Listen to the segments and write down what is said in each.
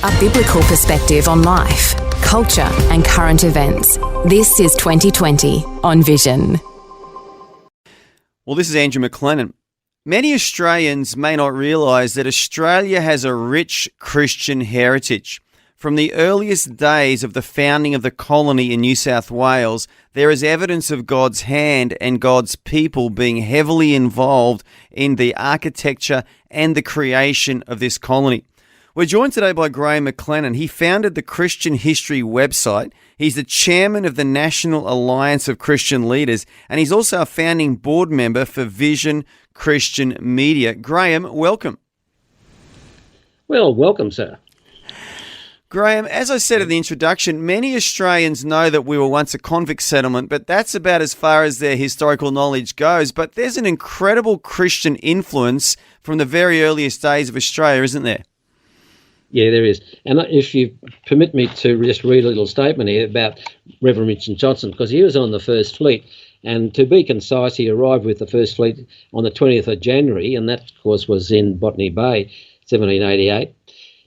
A biblical perspective on life, culture and current events. This is 2020 on Vision. Well, this is Andrew McLennan. Many Australians may not realise that Australia has a rich Christian heritage. From the earliest days of the founding of the colony in New South Wales, there is evidence of God's hand and God's people being heavily involved in the architecture and the creation of this colony. We're joined today by Graham McLennan. He founded the Christian History website. He's the chairman of the National Alliance of Christian Leaders, and he's also a founding board member for Vision Christian Media. Graham, welcome. Well, welcome, sir. Graham, as I said in the introduction, many Australians know that we were once a convict settlement, but that's about as far as their historical knowledge goes. But there's an incredible Christian influence from the very earliest days of Australia, isn't there? Yeah, there is. And if you permit me to just read a little statement here about Reverend Richard Johnson, because he was on the First Fleet. And to be concise, he arrived with the First Fleet on the 20th of January, and that, of course, was in Botany Bay, 1788.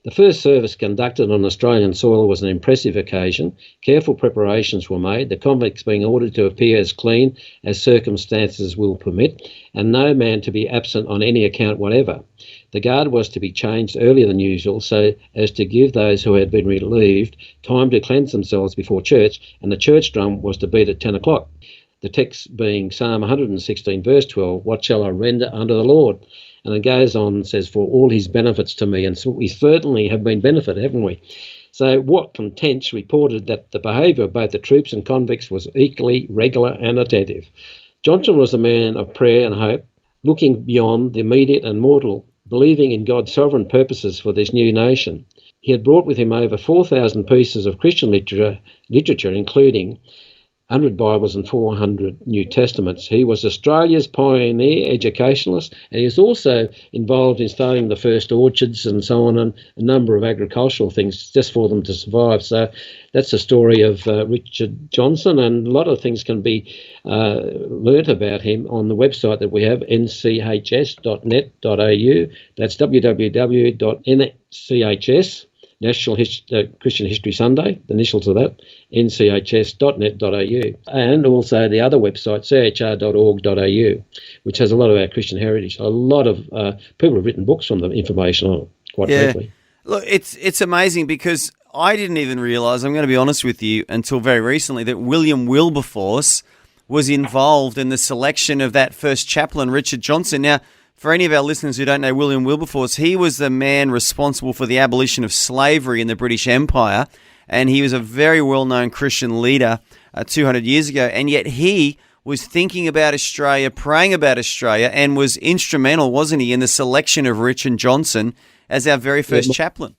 The first service conducted on Australian soil was an impressive occasion. Careful preparations were made, the convicts being ordered to appear as clean as circumstances will permit, and no man to be absent on any account whatever. The guard was to be changed earlier than usual so as to give those who had been relieved time to cleanse themselves before church, and the church drum was to beat at 10 o'clock. The text being Psalm 116 verse 12, "What shall I render unto the Lord?" And it goes on and says, "For all his benefits to me." And so we certainly have been benefited, haven't we? So Wat Contents reported that the behaviour of both the troops and convicts was equally regular and attentive. Johnson was a man of prayer and hope, looking beyond the immediate and mortal, believing in God's sovereign purposes for this new nation. He had brought with him over 4,000 pieces of Christian literature, including 100 Bibles and 400 New Testaments. He was Australia's pioneer educationalist, and he was also involved in starting the first orchards and so on, and a number of agricultural things just for them to survive. So that's the story of Richard Johnson, and a lot of things can be learnt about him on the website that we have, nchs.net.au. That's www.nchs. Christian History Sunday, the initials of that, nchs.net.au, and also the other website, chr.org.au, which has a lot of our Christian heritage. A lot of people have written books on the information on it, quite frankly. Look, it's amazing because I didn't even realise, I'm going to be honest with you, until very recently, that William Wilberforce was involved in the selection of that first chaplain, Richard Johnson. Now, for any of our listeners who don't know William Wilberforce, he was the man responsible for the abolition of slavery in the British Empire, and he was a very well-known Christian leader 200 years ago, and yet he was thinking about Australia, praying about Australia, and was instrumental, wasn't he, in the selection of Richard Johnson as our very first chaplain.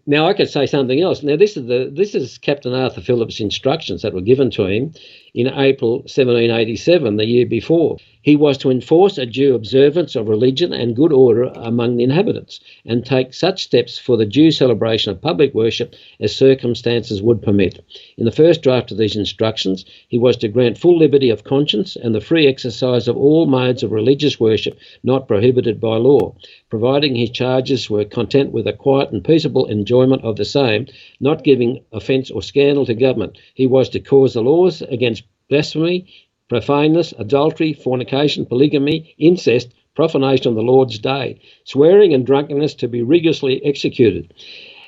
Now, I could say something else. Now, this is Captain Arthur Phillip's instructions that were given to him in April 1787, the year before. He was to enforce a due observance of religion and good order among the inhabitants, and take such steps for the due celebration of public worship as circumstances would permit. In the first draft of these instructions, he was to grant full liberty of conscience and the free exercise of all modes of religious worship not prohibited by law, providing his charges were content with a quiet and peaceable enjoyment of the same, not giving offence or scandal to government. He was to cause the laws against blasphemy, profaneness, adultery, fornication, polygamy, incest, profanation of the Lord's day, swearing and drunkenness to be rigorously executed.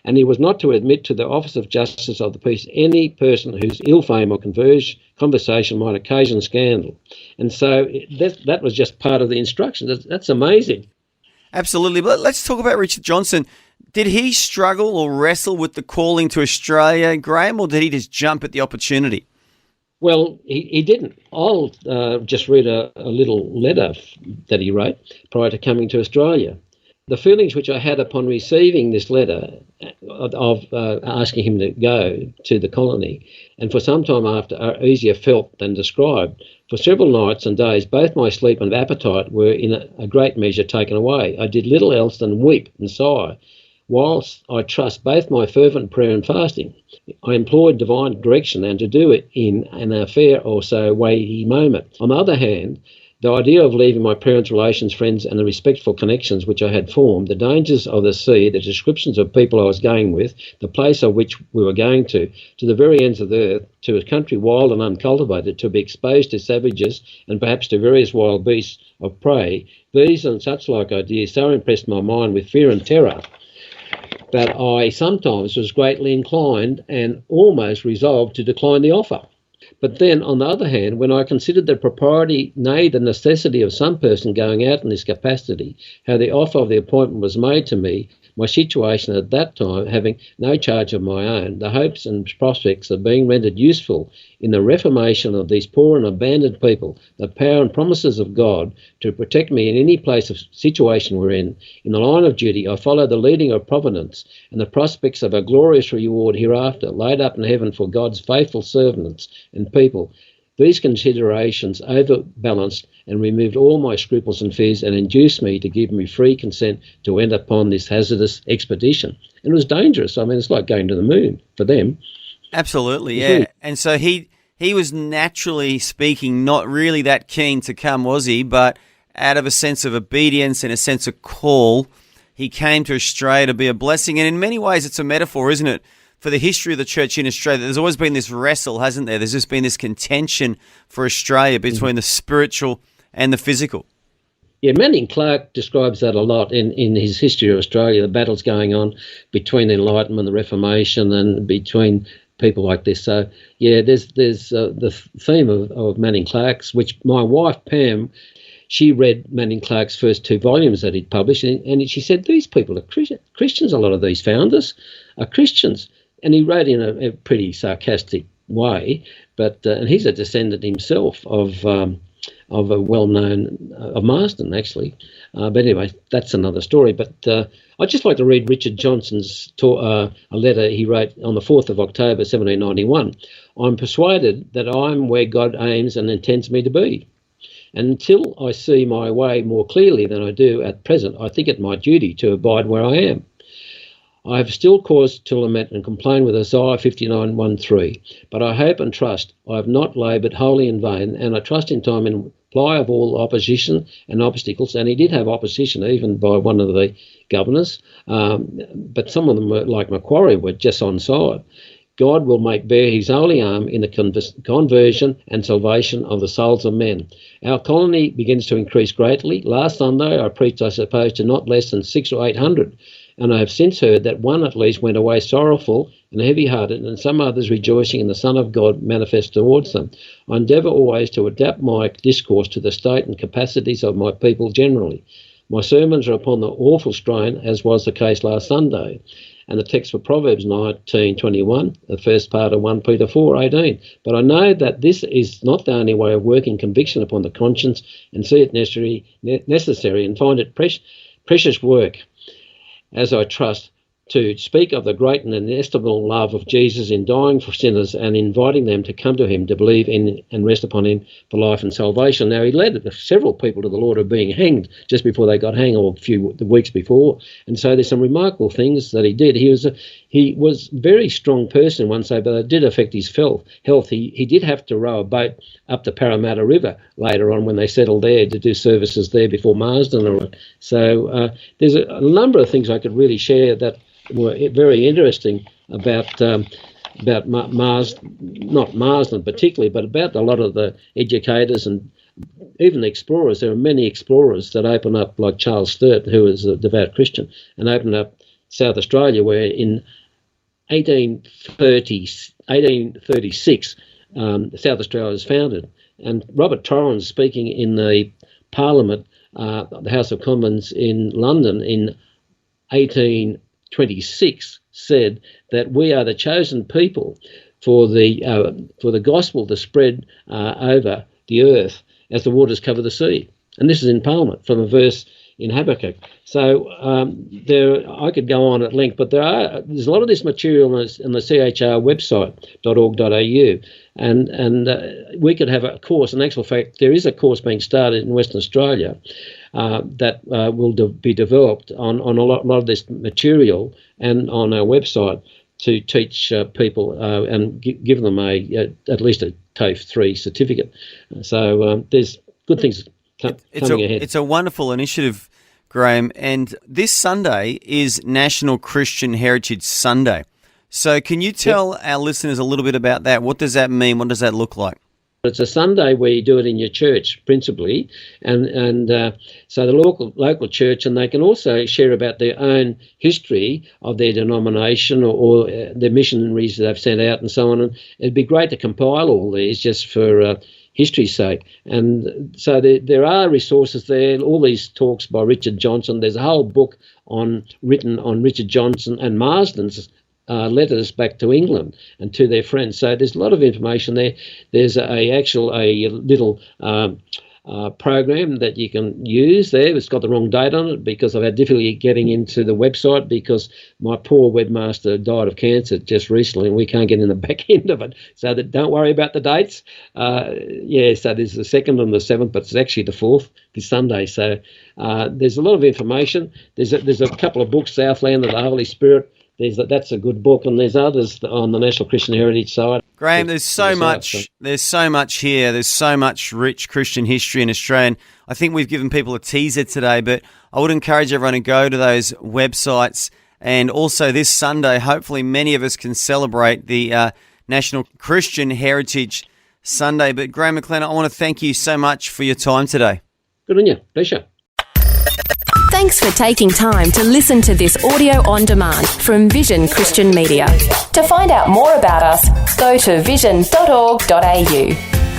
And he was not to admit to the office of justice of the peace any person whose ill fame or conversation might occasion scandal. And so that was just part of the instructions. That's amazing. Absolutely. But let's talk about Richard Johnson. Did he struggle or wrestle with the calling to Australia, Graham, or did he just jump at the opportunity? Well, he didn't. I'll just read a little letter that he wrote prior to coming to Australia. The feelings which I had upon receiving this letter of asking him to go to the colony, and for some time after, are easier felt than described. For several nights and days, both my sleep and appetite were in a great measure taken away. I did little else than weep and sigh, whilst I trust both my fervent prayer and fasting. I implored divine direction and to do it in an fair or so weighty moment. On the other hand, The idea of leaving my parents' relations, friends, and the respectful connections which I had formed, the dangers of the sea, the descriptions of people I was going with, the place of which we were going to the very ends of the earth, to a country wild and uncultivated, to be exposed to savages and perhaps to various wild beasts of prey, these and such like ideas so impressed my mind with fear and terror that I sometimes was greatly inclined and almost resolved to decline the offer. But then, on the other hand, when I considered the propriety, nay, the necessity of some person going out in this capacity, how the offer of the appointment was made to me, my situation at that time having no charge of my own, the hopes and prospects of being rendered useful in the reformation of these poor and abandoned people, the power and promises of God to protect me in any place of situation we're in the line of duty, I follow the leading of providence and the prospects of a glorious reward hereafter, laid up in heaven for God's faithful servants and people. These considerations overbalanced and removed all my scruples and fears and induced me to give me free consent to enter upon this hazardous expedition. And it was dangerous. I mean, it's like going to the moon for them. Absolutely, yeah. And so he was naturally speaking not really that keen to come, was he? But out of a sense of obedience and a sense of call, he came to Australia to be a blessing. And in many ways, it's a metaphor, isn't it, for the history of the church in Australia? There's always been this wrestle, hasn't there? There's just been this contention for Australia between the spiritual and the physical. Yeah, Manning Clark describes that a lot in his history of Australia, the battles going on between the Enlightenment, the Reformation, and between people like this. So, yeah, there's the theme of Manning Clark's, which my wife, Pam, she read Manning Clark's first 2 volumes that he'd published, and she said, these people are Christians, a lot of these founders are Christians. And he wrote in a pretty sarcastic way, but and he's a descendant himself of a well-known, of Marsden, actually. But anyway, that's another story. But I'd just like to read Richard Johnson's a letter he wrote on the 4th of October, 1791. I'm persuaded that I'm where God aims and intends me to be. And until I see my way more clearly than I do at present, I think it my duty to abide where I am. I have still cause to lament and complain with Isaiah 59:1-3, but I hope and trust I have not laboured wholly in vain, and I trust in time in reply of all opposition and obstacles, and he did have opposition even by one of the governors, but some of them, were, like Macquarie, were just on side. God will make bare his holy arm in the conversion and salvation of the souls of men. Our colony begins to increase greatly. Last Sunday I preached, I suppose, to not less than 600 or 800. And I have since heard that one at least went away sorrowful and heavy-hearted, and some others rejoicing in the Son of God manifest towards them. I endeavour always to adapt my discourse to the state and capacities of my people generally. My sermons are upon the awful strain, as was the case last Sunday, and the text for Proverbs 19:21, the first part of 1 Peter 4:18. But I know that this is not the only way of working conviction upon the conscience, and see it necessary and find it precious work, as I trust, to speak of the great and inestimable love of Jesus in dying for sinners and inviting them to come to him, to believe in and rest upon him for life and salvation. Now, he led several people to the Lord of being hanged just before they got hanged, or a few weeks before. And so there's some remarkable things that he did. He was a very strong person, one say, but it did affect his health. He did have to row a boat up the Parramatta River later on when they settled there to do services there before Marsden. So there's a number of things I could really share that were very interesting about Marsden, not Marsden particularly, but about a lot of the educators and even the explorers. There are many explorers that open up, like Charles Sturt, who is a devout Christian, and opened up South Australia, where in 1836 South Australia was founded. And Robert Torrens, speaking in the Parliament, the House of Commons in London in 1826, said that we are the chosen people for the gospel to spread over the earth as the waters cover the sea. And this is in Parliament from a verse in Habakkuk. So I could go on at length, but there's a lot of this material on the CHR website, .org.au, and we could have a course. In actual fact, there is a course being started in Western Australia that will be developed on a lot of this material and on our website to teach people and give them at least a TAFE 3 certificate. So there's good things coming ahead. It's a wonderful initiative, Graham, and this Sunday is National Christian Heritage Sunday. So can you tell our listeners a little bit about that? What does that mean? What does that look like? It's a Sunday where you do it in your church, principally, and so the local church, and they can also share about their own history of their denomination or the missionaries that they've sent out and so on. And it'd be great to compile all these just for history's sake. And so there are resources there. All these talks by Richard Johnson. There's a whole book written on Richard Johnson and Marsden's letters back to England and to their friends. So there's a lot of information there. There's a little program that you can use there. It's got the wrong date on it because I've had difficulty getting into the website because my poor webmaster died of cancer just recently and we can't get in the back end of it. So don't worry about the dates. So there's the 2nd and the 7th, but it's actually the 4th this Sunday. So there's a lot of information. There's a couple of books, Southland of the Holy Spirit. That's a good book, and there's others on the National Christian Heritage side. Graham, there's so much. There's so much here. There's so much rich Christian history in Australia. And I think we've given people a teaser today, but I would encourage everyone to go to those websites. And also this Sunday, hopefully many of us can celebrate the National Christian Heritage Sunday. But Graham McLennan, I want to thank you so much for your time today. Good on you. Pleasure. Thanks for taking time to listen to this audio on demand from Vision Christian Media. To find out more about us, go to vision.org.au.